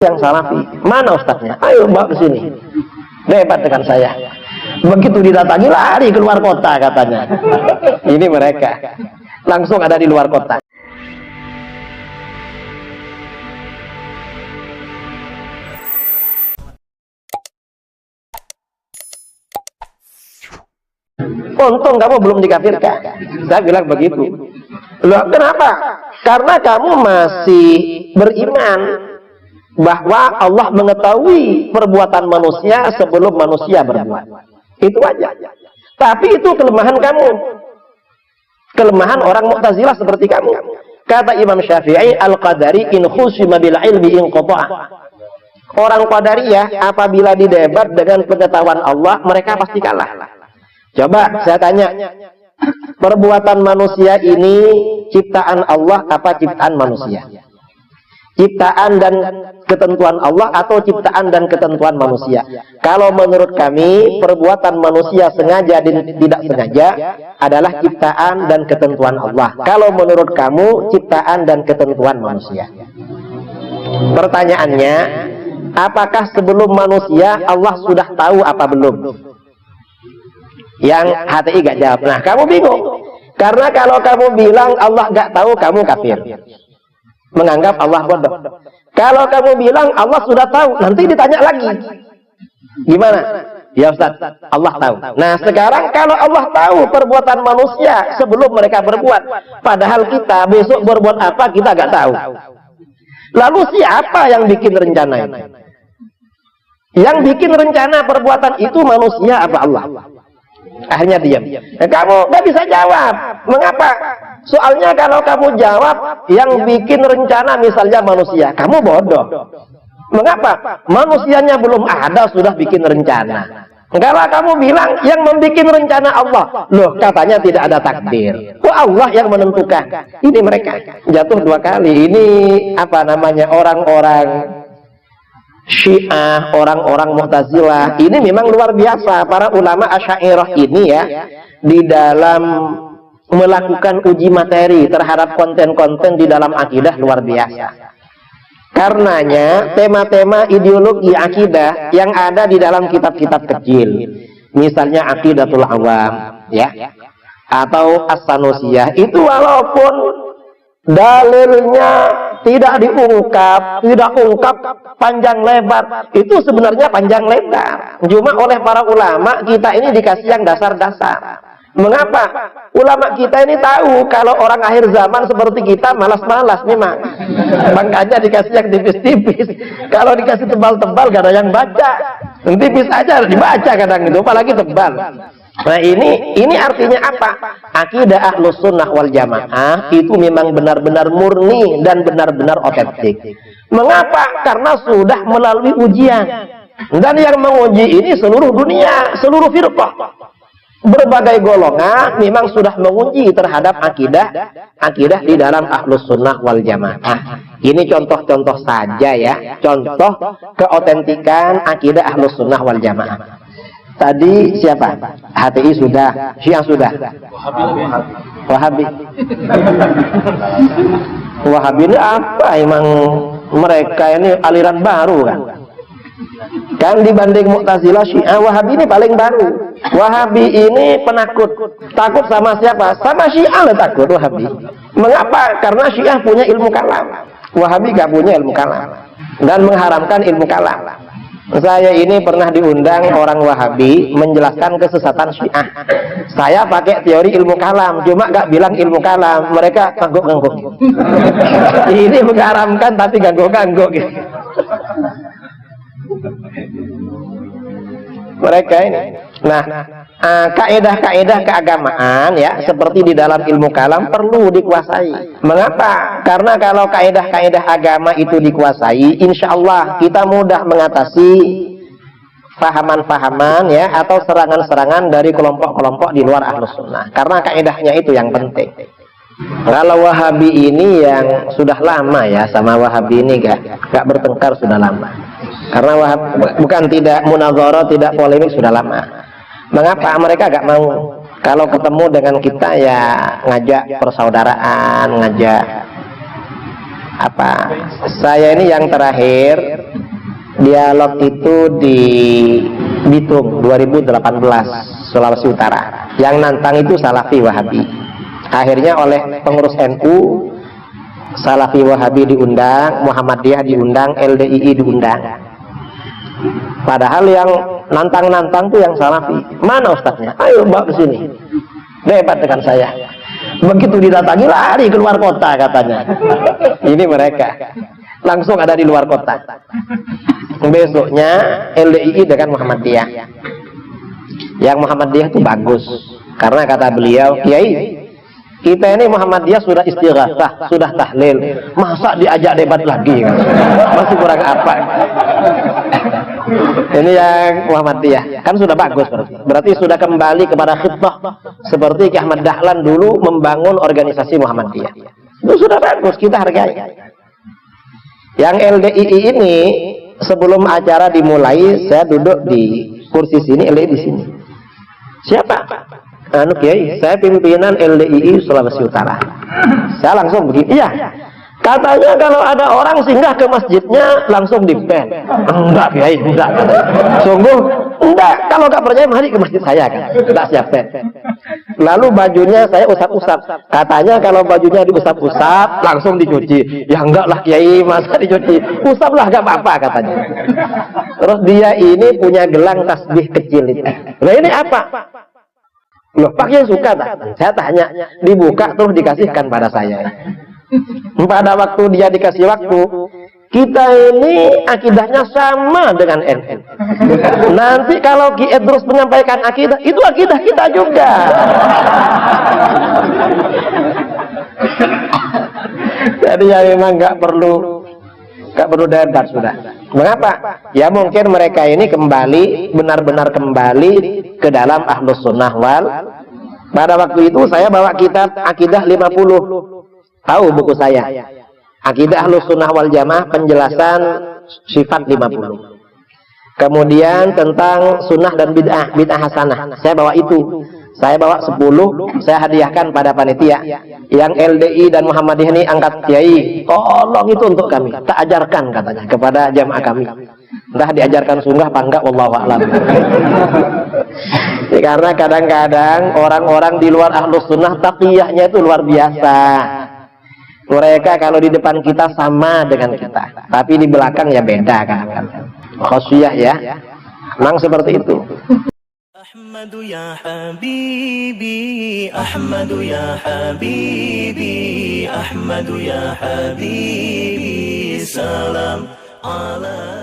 yang salafi. Mana ustadznya? Ayo bawa ke sini. Debat dengan saya. Begitu didatangi lari keluar kota katanya. Ini mereka. Langsung ada di luar kota. Untung kamu belum dikafirkan. Saya bilang begitu. Loh, kenapa? Karena kamu masih beriman bahwa Allah mengetahui perbuatan manusia sebelum manusia berbuat. Itu aja. Tapi itu kelemahan kamu. Kelemahan orang Mu'tazilah seperti kamu. Kata Imam Syafi'i, al-qadari in khusima bil ilmi in qata'a. Orang Qadariyah apabila didebat dengan pengetahuan Allah, mereka pasti kalah. Coba saya tanya, perbuatan manusia ini ciptaan Allah apa ciptaan manusia? Ciptaan dan ketentuan Allah atau ciptaan dan ketentuan manusia? Kalau menurut kami, perbuatan manusia sengaja dan tidak sengaja adalah ciptaan dan ketentuan Allah. Kalau menurut kamu, ciptaan dan ketentuan manusia. Pertanyaannya, apakah sebelum manusia Allah sudah tahu apa belum? Yang HTI gak jawab. Nah, kamu bingung. Karena kalau kamu bilang Allah gak tahu, kamu kafir. Menganggap Allah bodoh. Kalau kamu bilang Allah sudah tahu, nanti ditanya lagi. Gimana? Ya Ustaz, Allah tahu. Nah, sekarang kalau Allah tahu perbuatan manusia sebelum mereka berbuat, padahal kita besok berbuat apa kita gak tahu. Lalu siapa yang bikin rencana itu? Yang bikin rencana perbuatan itu manusia apa Allah? Akhirnya diam. Kamu nggak bisa jawab. Mengapa? Soalnya kalau kamu jawab yang bikin rencana misalnya manusia, kamu bodoh. Mengapa? Manusianya belum ada sudah bikin rencana. Kalau kamu bilang yang membikin rencana Allah, loh katanya tidak ada takdir. Oh Allah yang menentukan. Ini mereka jatuh dua kali. Ini apa namanya orang-orang Syiah, orang-orang Mu'tazilah ini memang luar biasa. Para ulama Asy'ariyah ini ya, di dalam melakukan uji materi terhadap konten-konten di dalam akidah luar biasa. Karenanya tema-tema ideologi akidah yang ada di dalam kitab-kitab kecil, misalnya Aqidatul Awam ya, atau As-Sanusiyah, itu walaupun dalilnya tidak diungkap, tidak ungkap panjang lebar, itu sebenarnya panjang lebar. Cuma oleh para ulama kita ini dikasih yang dasar-dasar. Mengapa? Ulama kita ini tahu kalau orang akhir zaman seperti kita malas-malas memang. Makanya dikasih yang tipis-tipis. Kalau dikasih tebal-tebal gak ada yang baca. Yang tipis aja dibaca kadang itu, apalagi tebal. Nah ini artinya apa? Akidah Ahlus Sunnah wal Jamaah itu memang benar-benar murni dan benar-benar otentik. Mengapa? Karena sudah melalui ujian. Dan yang menguji ini seluruh dunia, seluruh firqah. Berbagai golongan memang sudah menguji terhadap akidah di dalam Ahlus Sunnah wal Jamaah. Ini contoh-contoh saja ya, contoh keotentikan akidah Ahlus Sunnah wal Jamaah. Tadi siapa? HTI sudah, Syiah sudah. Wahabi. Wahabi ini apa? Emang mereka ini aliran baru kan? Kan dibanding Mu'tazilah, Syiah, Wahabi ini paling baru. Wahabi ini penakut. Takut sama siapa? Sama Syiah lah takut Wahabi. Mengapa? Karena Syiah punya ilmu kalam. Wahabi gak punya ilmu kalam. Dan mengharamkan ilmu kalam. Saya ini pernah diundang orang Wahabi menjelaskan kesesatan Syiah. Saya pakai teori ilmu kalam, cuma gak bilang ilmu kalam. Mereka ngangguk-ngangguk. Ini mengharamkan tapi ngangguk-ngangguk. Mereka ini. Nah, kaedah-kaedah keagamaan ya, seperti di dalam ilmu kalam perlu dikuasai. Mengapa? Karena kalau kaedah-kaedah agama itu dikuasai, insya Allah kita mudah mengatasi fahaman-fahaman ya, atau serangan-serangan dari kelompok-kelompok di luar Ahlus Sunnah. Karena kaedahnya itu yang penting. Kalau Wahabi ini yang sudah lama ya, sama Wahabi ini gak bertengkar sudah lama. Karena bukan tidak munazarah, tidak polemik sudah lama. Mengapa? Mereka gak mau. Kalau ketemu dengan kita ya ngajak persaudaraan, ngajak apa? Saya ini yang terakhir dialog itu di Bitung 2018 Sulawesi Utara. Yang nantang itu Salafi Wahabi. Akhirnya oleh pengurus NU, Salafi Wahabi diundang, Muhammadiyah diundang, LDII diundang. Padahal yang nantang-nantang tuh yang Salafi. Mana ustadznya? Ayo bawa ke sini. Debat dengan saya. Begitu didatangi lari keluar kota katanya. Ini mereka. Langsung ada di luar kota. Besoknya LDII dengan Muhammadiyah. Yang Muhammadiyah itu bagus. Karena kata beliau, Kiai, kita ini Muhammadiyah sudah istighatsah, sudah tahlil. Masa diajak debat lagi? Masih kurang apa? Ini yang Muhammadiyah. Kan sudah bagus berarti. Berarti sudah kembali kepada khitbah. Seperti Ki Ahmad Dahlan dulu membangun organisasi Muhammadiyah. Itu sudah bagus, kita hargai. Yang LDII ini, sebelum acara dimulai, saya duduk di kursi sini, LDII di sini. Siapa? Anu Kiai, saya pimpinan LDII Sulawesi Utara. Saya langsung begini, iya. Katanya kalau ada orang singgah ke masjidnya langsung di-ban. Enggak Kiai, enggak. Sungguh enggak. Kalau enggak percaya mari ke masjid saya kan. Enggak siap ban. Lalu bajunya saya usap-usap. Katanya kalau bajunya diusap-usap langsung dicuci. Ya enggak lah Kiai, masa dicuci? Usaplah enggak apa-apa katanya. Terus dia ini punya gelang tasbih kecil itu. Nah ini apa? Loh, Pak yang suka tak? Saya tanya, dibuka terus dikasihkan pada saya. Pada waktu dia dikasih waktu, kita ini akidahnya sama dengan NN. Nanti kalau Ki Idrus menyampaikan akidah, itu akidah kita juga. Jadi ya memang nggak perlu debat sudah. Mengapa? Ya mungkin mereka ini kembali, benar-benar kembali ke dalam Ahlus Sunnah wal. Pada waktu itu saya bawa kitab Akidah 50. Tahu buku saya? Akidah Ahlus Sunnah wal Jamaah penjelasan sifat 50. Kemudian tentang sunnah dan bid'ah, bid'ah hasanah. Saya bawa itu. Saya bawa 10, saya hadiahkan pada panitia. Yang LDI dan Muhammadiyah ini angkat, Kiai, tolong itu untuk kami. Tak ajarkan katanya kepada jamaah kami. Entah diajarkan sungguh apa enggak, wallahu a'lam. Karena kadang-kadang orang-orang di luar Ahlus Sunnah taqiyahnya itu luar biasa. Mereka kalau di depan kita sama dengan kita, tapi di belakang ya beda kan. Khosyah ya. Memang seperti itu. أحمد يا حبيبي أحمد يا حبيبي أحمد يا حبيبي سلام عليك